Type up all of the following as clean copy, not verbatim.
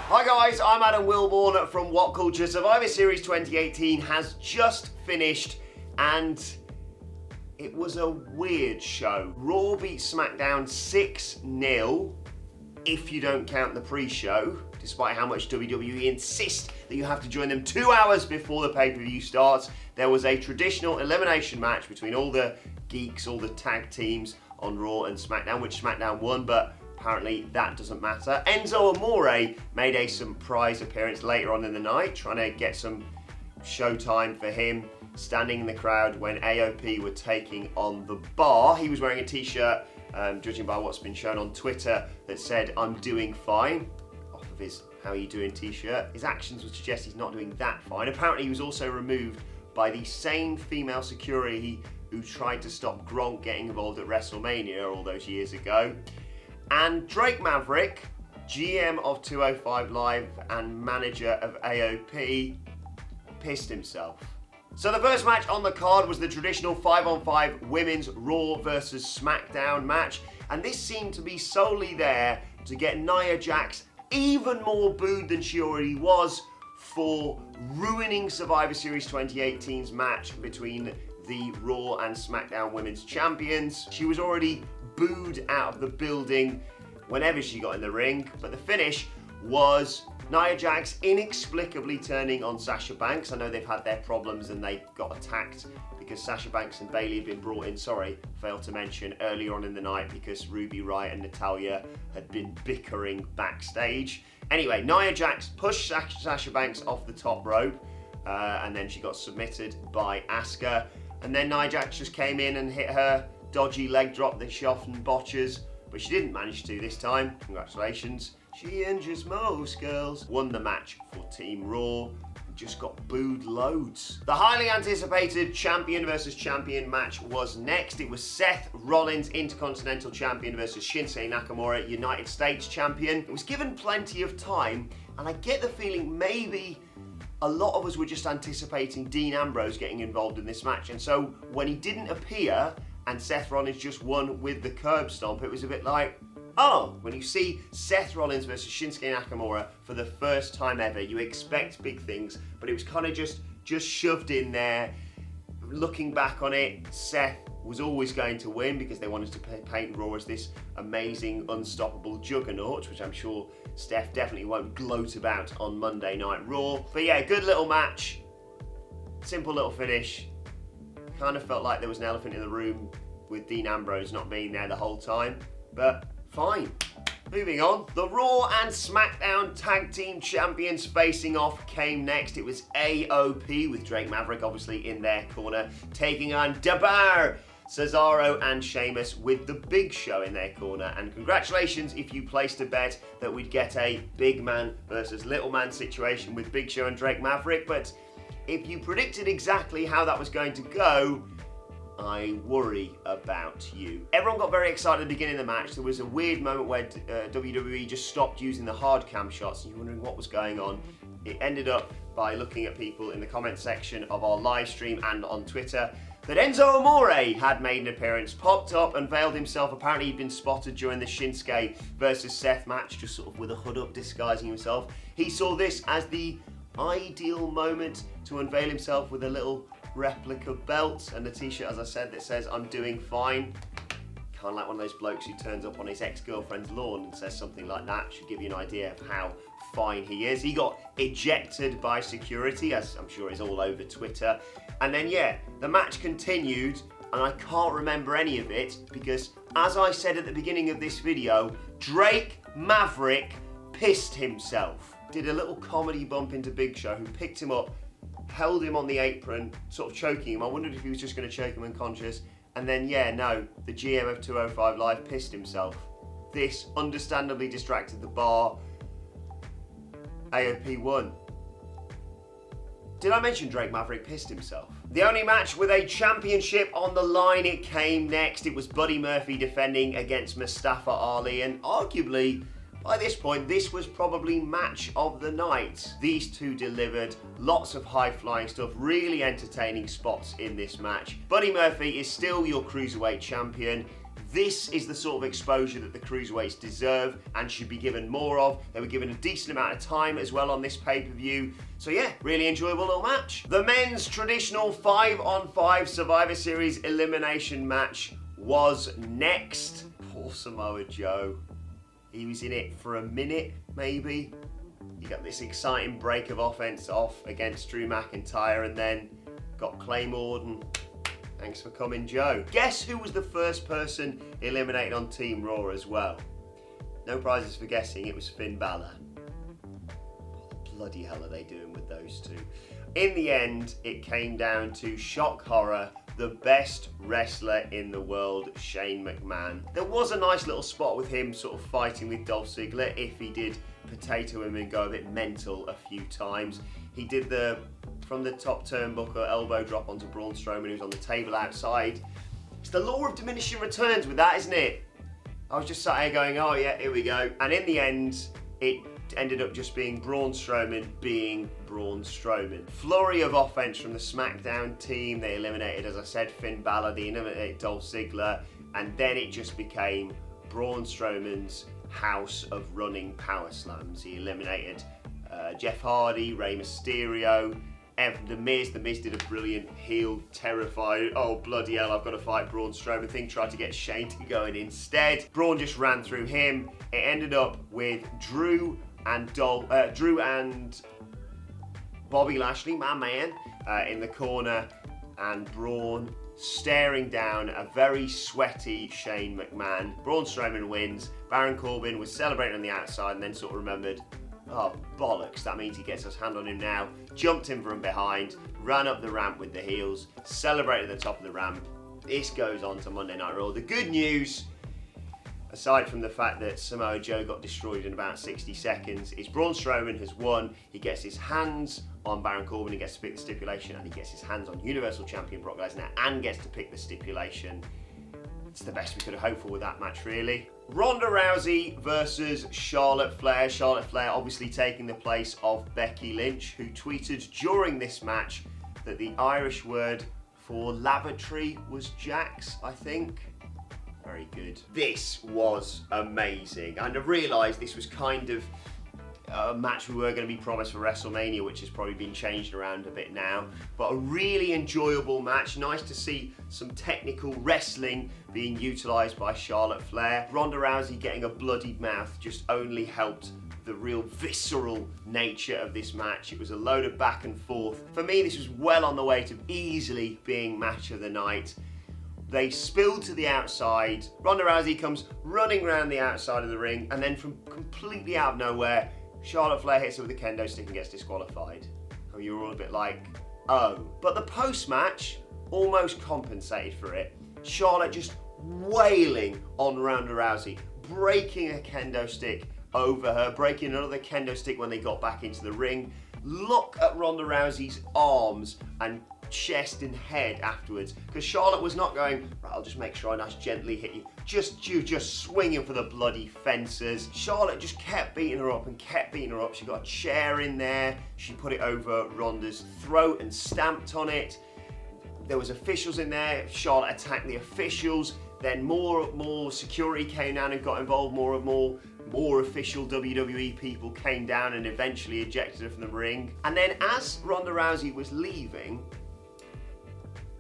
Hi guys, I'm Adam Wilbourn from WhatCulture. Survivor Series 2018 has just finished and it was a weird show. Raw beat SmackDown 6-0 if you don't count the pre-show, despite how much WWE insist that you have to join them 2 hours before the pay-per-view starts. There was a traditional elimination match between all the geeks, all the tag teams on Raw and SmackDown, which SmackDown won, but apparently that doesn't matter. Enzo Amore made a surprise appearance later on in the night, trying to get some showtime for him, standing in the crowd when AOP were taking on The Bar. He was wearing a t-shirt, judging by what's been shown on Twitter, that said, "I'm doing fine," off of his "How You Doing" t-shirt. His actions would suggest he's not doing that fine. Apparently he was also removed by the same female security who tried to stop Gronk getting involved at WrestleMania all those years ago. And Drake Maverick, GM of 205 Live and manager of AOP, pissed himself. So the first match on the card was the traditional 5-on-5 women's Raw versus SmackDown match, and this seemed to be solely there to get Nia Jax even more booed than she already was for ruining Survivor Series 2018's match between the Raw and SmackDown Women's Champions. She was already booed out of the building whenever she got in the ring, but the finish was Nia Jax inexplicably turning on Sasha Banks. I know they've had their problems and they got attacked because Sasha Banks and Bayley had been brought in, failed to mention, earlier on in the night because Ruby Riott and Natalya had been bickering backstage. Anyway, Nia Jax pushed Sasha Banks off the top rope and then she got submitted by Asuka. And then Nia Jax just came in and hit her dodgy leg drop that she often botches, but she didn't manage to this time. Congratulations. She and just most girls won the match for Team Raw and just got booed loads. The highly anticipated champion versus champion match was next. It was Seth Rollins, Intercontinental Champion, versus Shinsuke Nakamura, United States Champion. It was given plenty of time, and I get the feeling maybe a lot of us were just anticipating Dean Ambrose getting involved in this match, and so when he didn't appear and Seth Rollins just won with the curb stomp, it was a bit like, oh, when you see Seth Rollins versus Shinsuke Nakamura for the first time ever, you expect big things, but it was kind of just shoved in there. Looking back on it, Seth was always going to win because they wanted to paint Raw as this amazing, unstoppable juggernaut, which I'm sure Steph definitely won't gloat about on Monday Night Raw. But yeah, good little match, simple little finish. Kind of felt like there was an elephant in the room with Dean Ambrose not being there the whole time, but fine. Moving on, the Raw and SmackDown Tag Team Champions facing off came next. It was AOP with Drake Maverick obviously in their corner, taking on The Bar, Cesaro and Sheamus with the Big Show in their corner. And congratulations if you placed a bet that we'd get a big man versus little man situation with Big Show and Drake Maverick, but if you predicted exactly how that was going to go, I worry about you. Everyone got very excited at the beginning of the match. There was a weird moment where WWE just stopped using the hard cam shots and you're wondering what was going on. It ended up by looking at people in the comment section of our live stream and on Twitter that Enzo Amore had made an appearance, popped up and veiled himself. Apparently he'd been spotted during the Shinsuke versus Seth match, just sort of with a hood up, disguising himself. He saw this as the ideal moment to unveil himself with a little replica belt and a t-shirt, as I said, that says "I'm doing fine." Kind of like one of those blokes who turns up on his ex-girlfriend's lawn and says something like that. Should give you an idea of how fine he is. He got ejected by security, as I'm sure is all over Twitter. And then yeah, the match continued and I can't remember any of it because, as I said at the beginning of this video, Drake Maverick pissed himself. Did a little comedy bump into Big Show, who picked him up, held him on the apron, sort of choking him. I wondered if he was just going to choke him unconscious. And then, yeah, no, the GM of 205 Live pissed himself. This understandably distracted The Bar. AOP won. Did I mention Drake Maverick pissed himself? The only match with a championship on the line, it came next. It was Buddy Murphy defending against Mustafa Ali, and arguably, by this point, this was probably match of the night. These two delivered lots of high-flying stuff, really entertaining spots in this match. Buddy Murphy is still your Cruiserweight champion. This is the sort of exposure that the Cruiserweights deserve and should be given more of. They were given a decent amount of time as well on this pay-per-view. So yeah, really enjoyable little match. The men's traditional 5-on-5 Survivor Series elimination match was next. Poor Samoa Joe. He was in it for a minute, maybe. You got this exciting break of offense off against Drew McIntyre and then got Claymored and thanks for coming, Joe. Guess who was the first person eliminated on Team Raw as well? No prizes for guessing, it was Finn Balor. What the bloody hell are they doing with those two? In the end, it came down to shock horror, the best wrestler in the world, Shane McMahon. There was a nice little spot with him sort of fighting with Dolph Ziggler if he did potato him and go a bit mental a few times. He did the from the top turnbuckle elbow drop onto Braun Strowman, who's on the table outside. It's the law of diminishing returns with that, isn't it? I was just sat here going, oh yeah, here we go. And in the end, it ended up just being Braun Strowman being Braun Strowman. Flurry of offense from the SmackDown team. They eliminated, as I said, Finn Balor. They eliminated Dolph Ziggler. And then it just became Braun Strowman's house of running power slams. He eliminated Jeff Hardy, Rey Mysterio, The Miz. The Miz did a brilliant heel, terrified, oh bloody hell, I've got to fight Braun Strowman thing, tried to get Shane to go in instead. Braun just ran through him. It ended up with Drew and Bobby Lashley, my man, in the corner, and Braun staring down a very sweaty Shane McMahon. Braun Strowman wins. Baron Corbin was celebrating on the outside and then sort of remembered, oh bollocks, that means he gets his hand on him now. Jumped him from behind, ran up the ramp with the heels, celebrated at the top of the ramp. This goes on to Monday Night Raw. The good news, aside from the fact that Samoa Joe got destroyed in about 60 seconds, is Braun Strowman has won. He gets his hands on Baron Corbin, he gets to pick the stipulation, and he gets his hands on Universal Champion Brock Lesnar and gets to pick the stipulation. It's the best we could have hoped for with that match, really. Ronda Rousey versus Charlotte Flair. Charlotte Flair obviously taking the place of Becky Lynch, who tweeted during this match that the Irish word for lavatory was Jax, I think. Very good. This was amazing, and I realised this was kind of a match we were going to be promised for WrestleMania, which has probably been changed around a bit now, but a really enjoyable match. Nice to see some technical wrestling being utilised by Charlotte Flair. Ronda Rousey getting a bloodied mouth just only helped the real visceral nature of this match. It was a load of back and forth. For me, this was well on the way to easily being match of the night. They spilled to the outside. Ronda Rousey comes running around the outside of the ring, and then from completely out of nowhere, Charlotte Flair hits her with a kendo stick and gets disqualified. Oh, you were all a bit like, oh. But the post-match almost compensated for it. Charlotte just wailing on Ronda Rousey, breaking a kendo stick over her, breaking another kendo stick when they got back into the ring. Look at Ronda Rousey's arms and chest and head afterwards, because Charlotte was not going, right, I'll just make sure I nice gently hit you, just swinging for the bloody fences. Charlotte just kept beating her up and kept beating her up. She got a chair in there, she put it over Ronda's throat and stamped on it. There was officials in there. Charlotte attacked the officials, then more security came down and got involved. More official WWE people came down and eventually ejected her from the ring. And then as Ronda Rousey was leaving,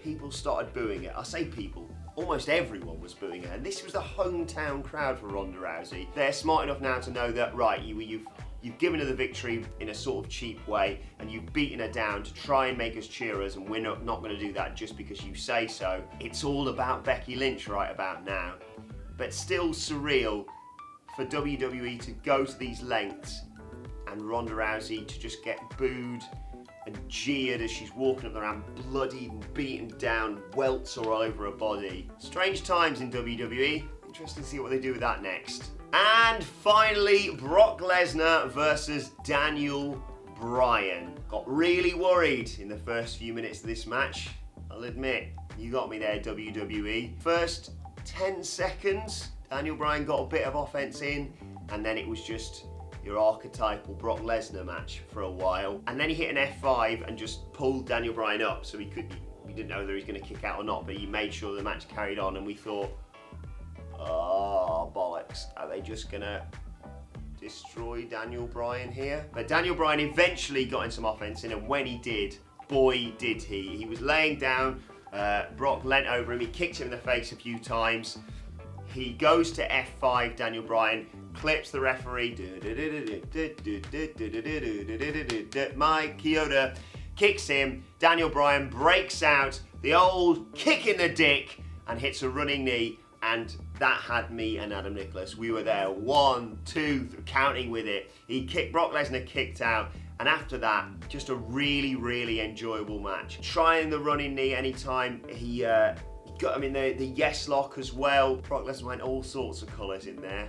people started booing it. I say people, almost everyone was booing her, and this was the hometown crowd for Ronda Rousey. They're smart enough now to know that, right, you've given her the victory in a sort of cheap way, and you've beaten her down to try and make us cheer us, and we're not going to do that just because you say so. It's all about Becky Lynch right about now. But still surreal for WWE to go to these lengths and Ronda Rousey to just get booed and jeered as she's walking up the ramp, bloodied and beaten down, welts all over her body. Strange times in WWE. Interesting to see what they do with that next. And finally, Brock Lesnar versus Daniel Bryan. Got really worried in the first few minutes of this match. I'll admit, you got me there, WWE. First 10 seconds, Daniel Bryan got a bit of offense in, and then it was just your archetypal Brock Lesnar match for a while. And then he hit an F5 and just pulled Daniel Bryan up, so we didn't know whether he was going to kick out or not, but he made sure the match carried on, and we thought, Oh, bollocks. Are they just gonna destroy Daniel Bryan here? But Daniel Bryan eventually got in some offense in, and when he did, boy did he. He was laying down, Brock leant over him, he kicked him in the face a few times. He goes to F5, Daniel Bryan, clips the referee, Mike Chioda, kicks him, Daniel Bryan breaks out, the old kick in the dick, and hits a running knee, and that had me and Adam Nicholas. We were there, 1, 2, counting with it. Brock Lesnar kicked out, and after that, just a really, really enjoyable match. Trying the running knee anytime he got him in the yes lock as well. Brock Lesnar went all sorts of colours in there.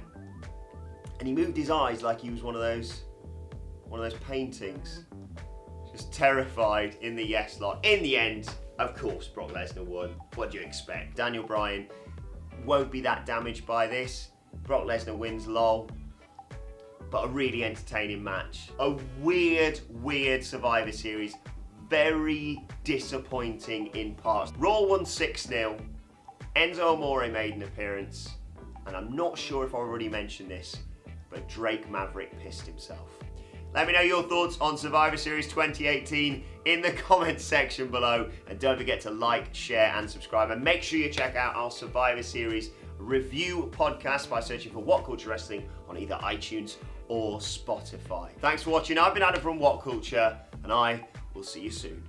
And he moved his eyes like he was one of those paintings. Just terrified in the yes lock. In the end, of course, Brock Lesnar won. What do you expect? Daniel Bryan won't be that damaged by this. Brock Lesnar wins, lol. But a really entertaining match. A weird Survivor Series. Very disappointing in parts. Raw won 6-0. Enzo Amore made an appearance. And I'm not sure if I already mentioned this, but Drake Maverick pissed himself. Let me know your thoughts on Survivor Series 2018 in the comments section below. And don't forget to like, share, and subscribe. And make sure you check out our Survivor Series review podcast by searching for What Culture Wrestling on either iTunes or Spotify. Thanks for watching. I've been Adam from WhatCulture, and I will see you soon.